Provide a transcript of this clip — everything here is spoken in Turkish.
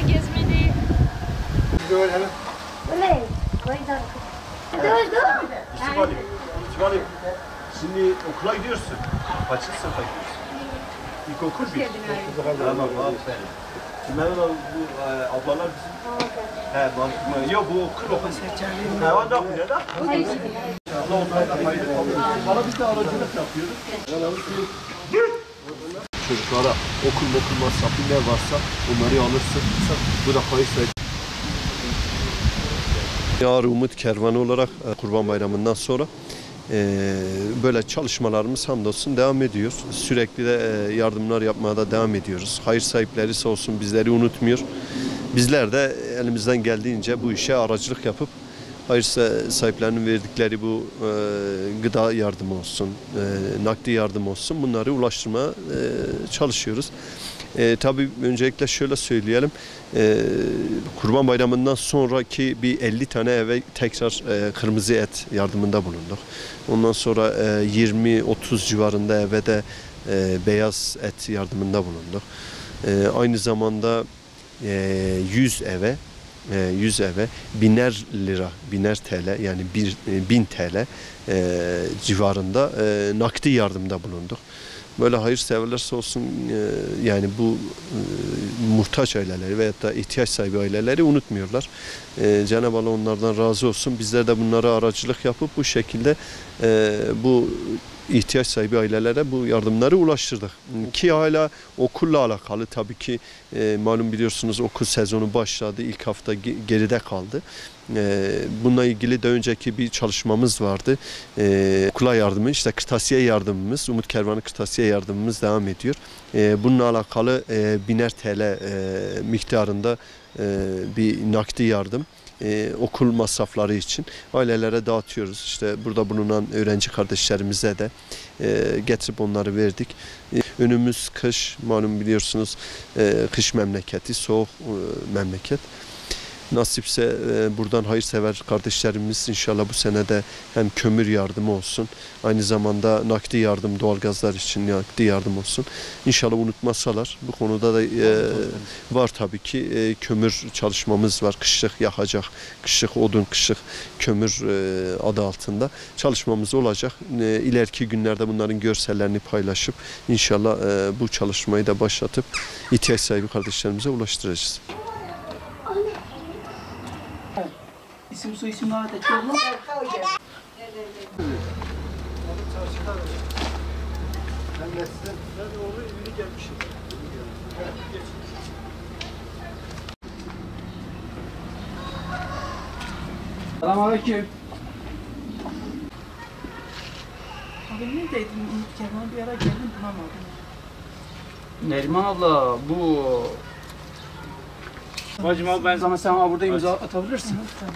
Gezmeli. Böyle hemen. Öyle. Koydan. İsmail, şimdi okula gidiyorsun. Kaçıncı sınıfa gidiyorsun? İlkokul bir. Tamam, aferin. Kimler var bu ablalar bizim? He, mantıklı. Yok bu okul. Ne var da okuyor da? Allah onlardan fayda kalıyor. Bana biz de aracılık yapıyoruz. Çocuklara okul masrafı ne varsa onları alırsın. Bu da hayırlı. Yar Umut Kervanı olarak Kurban Bayramı'ndan sonra böyle çalışmalarımız hamdolsun devam ediyor. Sürekli de yardımlar yapmaya da devam ediyoruz. Hayır sahipleri sağ olsun bizleri unutmuyor. Bizler de elimizden geldiğince bu işe aracılık yapıp hayır sahiplerinin verdikleri bu gıda yardımı olsun, nakdi yardım olsun bunları ulaştırmaya çalışıyoruz. Tabii öncelikle şöyle söyleyelim, Kurban Bayramı'ndan sonraki bir 50 tane eve tekrar kırmızı et yardımında bulunduk. Ondan sonra 20-30 civarında eve de beyaz et yardımında bulunduk. Aynı zamanda 100 eve 1000 TL yani 1000 TL civarında nakdi yardımda bulunduk. Böyle hayırseverler sağ olsun yani bu muhtaç aileleri veyahut da ihtiyaç sahibi aileleri unutmuyorlar. Cenab-ı Allah onlardan razı olsun. Bizler de bunlara aracılık yapıp bu şekilde bu ihtiyaç sahibi ailelere bu yardımları ulaştırdık. Ki hala okulla alakalı tabii ki malum biliyorsunuz okul sezonu başladı. İlk hafta geride kaldı. Bununla ilgili de önceki bir çalışmamız vardı. Okula yardımı işte kırtasiye yardımımız, Umut Kervanı kırtasiye yardımımız devam ediyor. Bununla alakalı 1000'er TL miktarında bir nakdi yardım. Okul masrafları için ailelere dağıtıyoruz. İşte burada bulunan öğrenci kardeşlerimize de getirip onları verdik. Önümüz kış, malum biliyorsunuz kış memleketi, soğuk memleket. Nasipse buradan hayırsever kardeşlerimiz inşallah bu senede hem kömür yardımı olsun, aynı zamanda nakdi yardım, doğalgazlar için nakdi yardım olsun. İnşallah unutmazsalar. Bu konuda da var tabii ki kömür çalışmamız var. Kışlık yakacak, kışlık odun, kışlık kömür adı altında çalışmamız olacak. İleriki günlerde bunların görsellerini paylaşıp inşallah bu çalışmayı da başlatıp ihtiyaç sahibi kardeşlerimize ulaştıracağız. İsim soyisim ne adet yolla? Selamünaleyküm. Abi neredeydin? Kemal bir ara geldim bulamadım. Neriman abla bu... Bacım abi ben sana sen burada imza atabilirsin. Tamam.